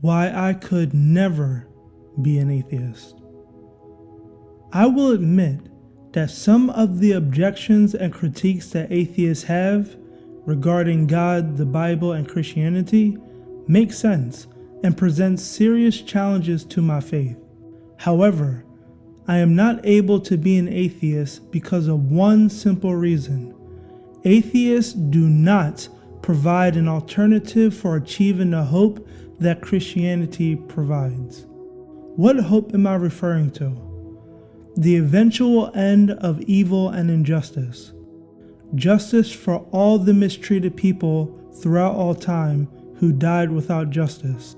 why I could never be an atheist. I will admit that some of the objections and critiques that atheists have regarding God, the Bible, and Christianity make sense and present serious challenges to my faith. However, I am not able to be an atheist because of one simple reason. Atheists do not provide an alternative for achieving the hope that Christianity provides. What hope am I referring to? The eventual end of evil and injustice. Justice for all the mistreated people throughout all time who died without justice.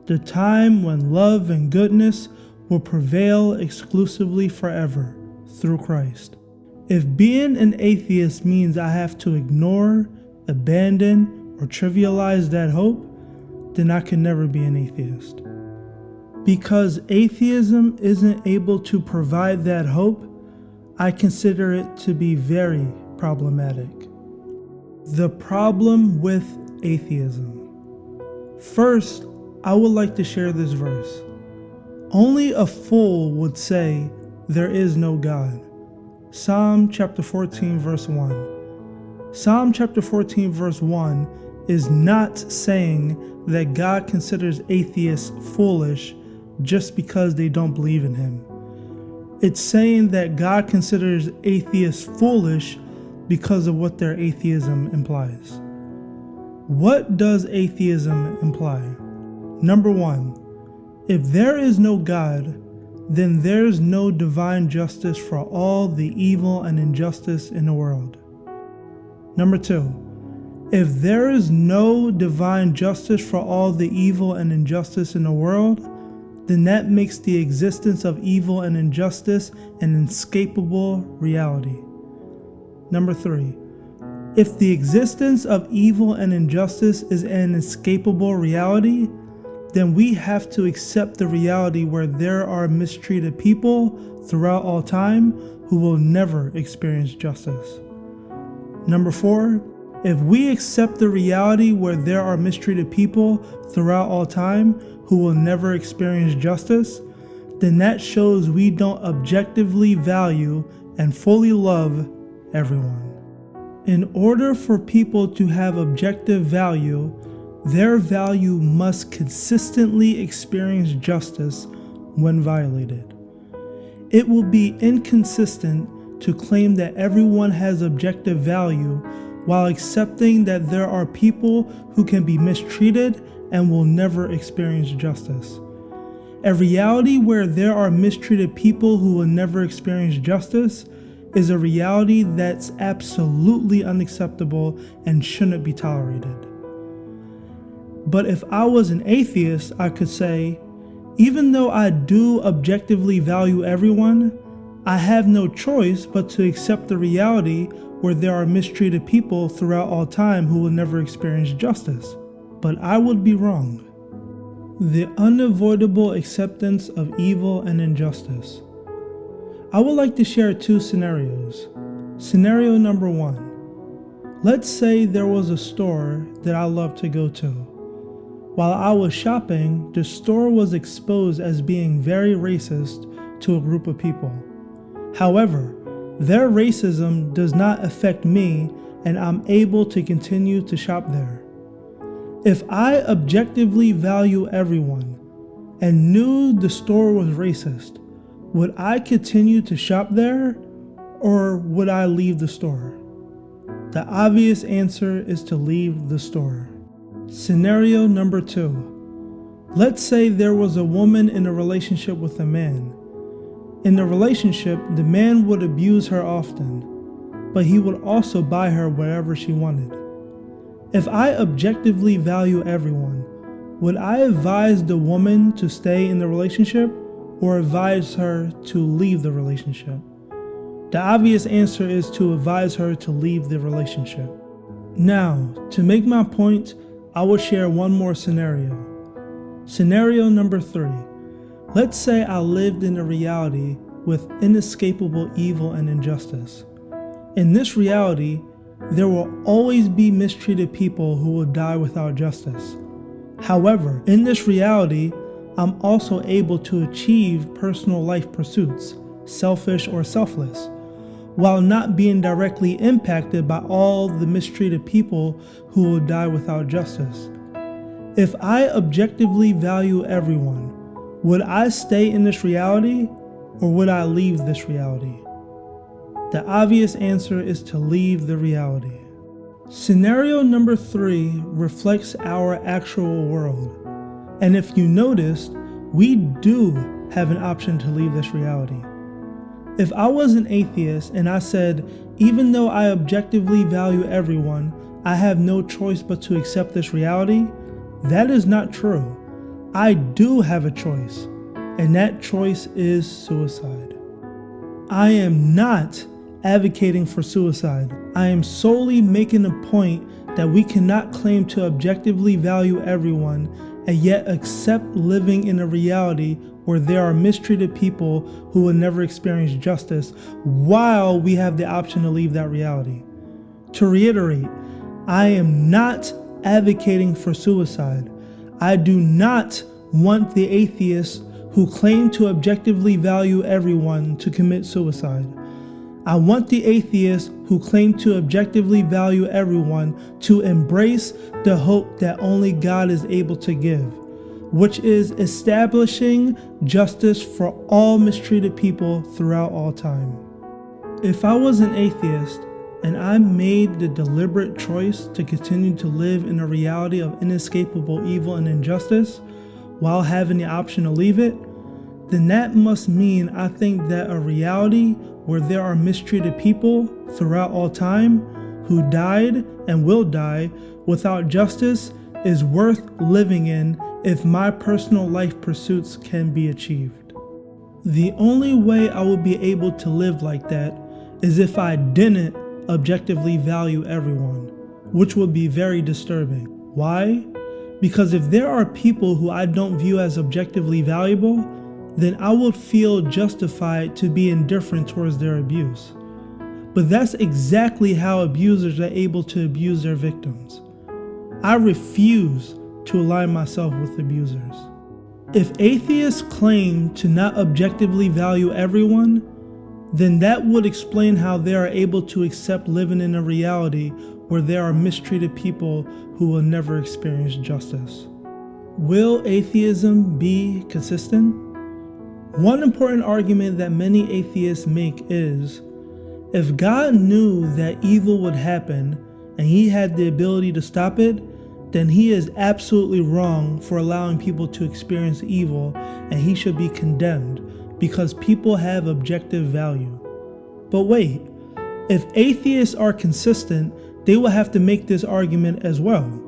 The time when love and goodness will prevail exclusively forever through Christ. If being an atheist means I have to ignore, abandon, or trivialize that hope, then I can never be an atheist. Because atheism isn't able to provide that hope, I consider it to be very problematic. The problem with atheism. First, I would like to share this verse. Only a fool would say there is no God. Psalm chapter 14 verse 1. Psalm chapter 14 verse 1 is not saying that God considers atheists foolish just because they don't believe in him. It's saying that God considers atheists foolish because of what their atheism implies. What does atheism imply? Number one, if there is no God, then there's no divine justice for all the evil and injustice in the world. Number two, if there is no divine justice for all the evil and injustice in the world, then that makes the existence of evil and injustice an inescapable reality. Number three, if the existence of evil and injustice is an inescapable reality, then we have to accept the reality where there are mistreated people throughout all time who will never experience justice. Number four, if we accept the reality where there are mistreated people throughout all time who will never experience justice, then that shows we don't objectively value and fully love everyone. In order for people to have objective value, their value must consistently experience justice when violated. It will be inconsistent to claim that everyone has objective value while accepting that there are people who can be mistreated and will never experience justice. A reality where there are mistreated people who will never experience justice is a reality that's absolutely unacceptable and shouldn't be tolerated. But if I was an atheist, I could say, even though I do objectively value everyone, I have no choice but to accept the reality where there are mistreated people throughout all time who will never experience justice. But I would be wrong. The unavoidable acceptance of evil and injustice. I would like to share two scenarios. Scenario number one. Let's say there was a store that I love to go to. While I was shopping, the store was exposed as being very racist to a group of people. However, their racism does not affect me and I'm able to continue to shop there. If I objectively value everyone and knew the store was racist, would I continue to shop there or would I leave the store? The obvious answer is to leave the store. Scenario number two. Let's say there was a woman in a relationship with a man. In the relationship, the man would abuse her often, but he would also buy her whatever she wanted. If I objectively value everyone, would I advise the woman to stay in the relationship or advise her to leave the relationship? The obvious answer is to advise her to leave the relationship. Now, to make my point, I will share one more scenario. Scenario number three. Let's say I lived in a reality with inescapable evil and injustice. In this reality, there will always be mistreated people who will die without justice. However, in this reality, I'm also able to achieve personal life pursuits, selfish or selfless, while not being directly impacted by all the mistreated people who will die without justice. If I objectively value everyone, would I stay in this reality or would I leave this reality? The obvious answer is to leave the reality. Scenario number 3 reflects our actual world. And if you noticed, we do have an option to leave this reality. If I was an atheist and I said, even though I objectively value everyone, I have no choice but to accept this reality, that is not true. I do have a choice, and that choice is suicide. I am not advocating for suicide. I am solely making a point that we cannot claim to objectively value everyone and yet accept living in a reality where there are mistreated people who will never experience justice while we have the option to leave that reality. To reiterate, I am not advocating for suicide. I do not want the atheists who claim to objectively value everyone to commit suicide. I want the atheists who claim to objectively value everyone to embrace the hope that only God is able to give, which is establishing justice for all mistreated people throughout all time. If I was an atheist and I made the deliberate choice to continue to live in a reality of inescapable evil and injustice while having the option to leave it, then that must mean I think that a reality where there are mistreated people throughout all time who died and will die without justice is worth living in if my personal life pursuits can be achieved. The only way I would be able to live like that is if I didn't objectively value everyone, which would be very disturbing. Why? Because if there are people who I don't view as objectively valuable, then I would feel justified to be indifferent towards their abuse. But that's exactly how abusers are able to abuse their victims. I refuse to align myself with abusers. If atheists claim to not objectively value everyone, then that would explain how they are able to accept living in a reality where there are mistreated people who will never experience justice. Will atheism be consistent? One important argument that many atheists make is, if God knew that evil would happen and he had the ability to stop it, then he is absolutely wrong for allowing people to experience evil, and he should be condemned because people have objective value. But wait, if atheists are consistent, they will have to make this argument as well.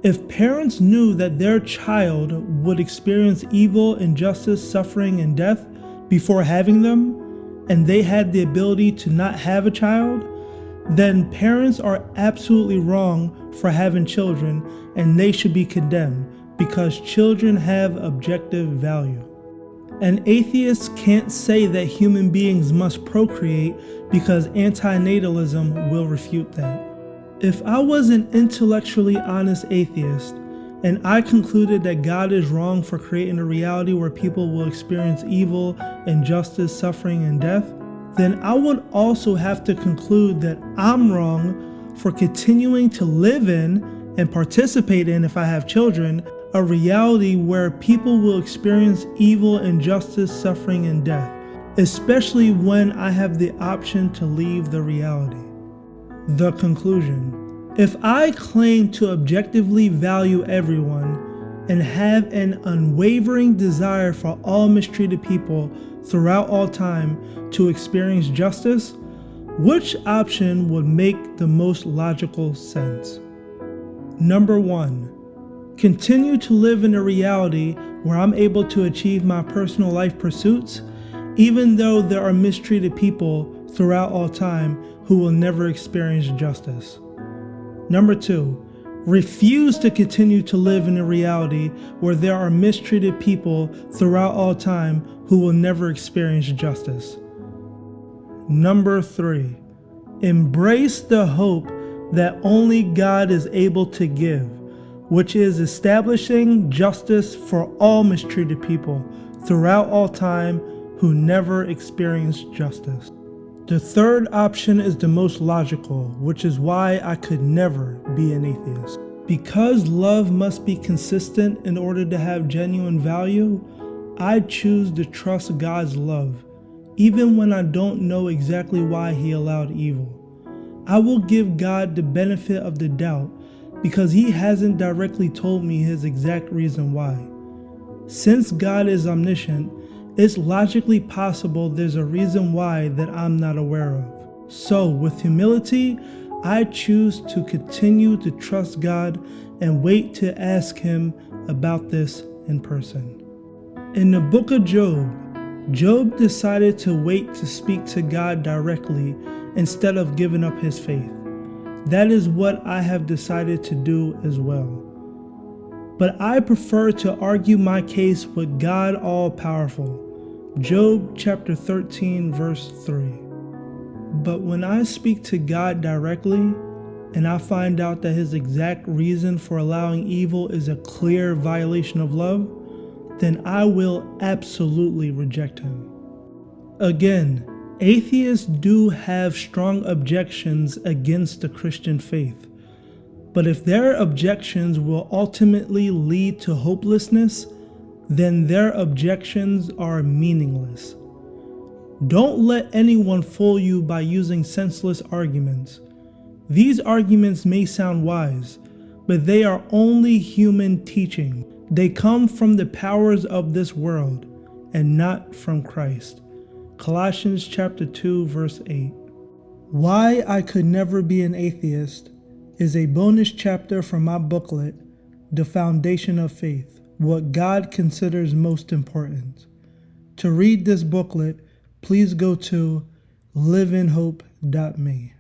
If parents knew that their child would experience evil, injustice, suffering, and death before having them, and they had the ability to not have a child, then parents are absolutely wrong for having children, and they should be condemned because children have objective value. And atheists can't say that human beings must procreate because antinatalism will refute that. If I was an intellectually honest atheist and I concluded that God is wrong for creating a reality where people will experience evil, injustice, suffering, and death, then I would also have to conclude that I'm wrong for continuing to live in and participate in, if I have children, a reality where people will experience evil, injustice, suffering, and death, especially when I have the option to leave the reality. The conclusion: if I claim to objectively value everyone and have an unwavering desire for all mistreated people throughout all time to experience justice, which option would make the most logical sense? Number 1, continue to live in a reality where I'm able to achieve my personal life pursuits, even though there are mistreated people throughout all time who will never experience justice. Number 2, refuse to continue to live in a reality where there are mistreated people throughout all time who will never experience justice. Number 3, embrace the hope that only God is able to give, which is establishing justice for all mistreated people throughout all time who never experienced justice. The third option is the most logical, which is why I could never be an atheist. Because love must be consistent in order to have genuine value, I choose to trust God's love, even when I don't know exactly why He allowed evil. I will give God the benefit of the doubt because He hasn't directly told me His exact reason why. Since God is omniscient, it's logically possible there's a reason why that I'm not aware of. So, with humility, I choose to continue to trust God and wait to ask Him about this in person. In the book of Job, Job decided to wait to speak to God directly instead of giving up his faith. That is what I have decided to do as well. But I prefer to argue my case with God all-powerful. Job chapter 13 verse 3. But when I speak to God directly and I find out that His exact reason for allowing evil is a clear violation of love, then I will absolutely reject Him. Again, atheists do have strong objections against the Christian faith. But if their objections will ultimately lead to hopelessness, then their objections are meaningless. Don't let anyone fool you by using senseless arguments. These arguments may sound wise, but they are only human teaching. They come from the powers of this world and not from Christ. Colossians chapter 2 verse 8. Why I Could Never Be an Atheist is a bonus chapter from my booklet, The Foundation of Faith, What God Considers Most Important. To read this booklet, please go to liveinhope.me.